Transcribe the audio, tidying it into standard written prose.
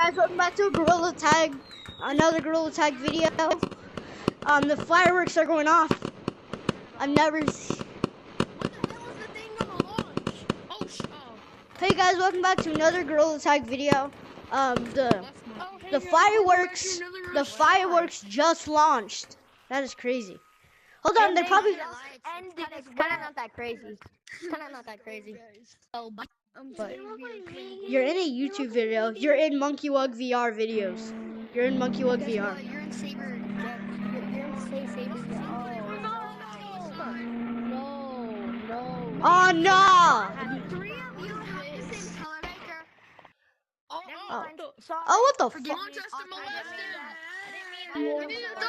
Guys, welcome back to Gorilla Tag, another Gorilla Tag video. The fireworks are going off. I've never seen. What the hell is the thing gonna launch? Oh. Hey guys, welcome back to another Gorilla Tag video. The fireworks just launched. That is crazy. Hold on, they're probably. And it's kind of not that crazy. Oh, but You're in a YouTube video. You're in Monkey Wug VR videos. You're in Monkey Wug VR. You're in Saber. You're in Saber. No. Oh no! three of you have the same color maker. Oh, what the fuck? Launch us to molest him.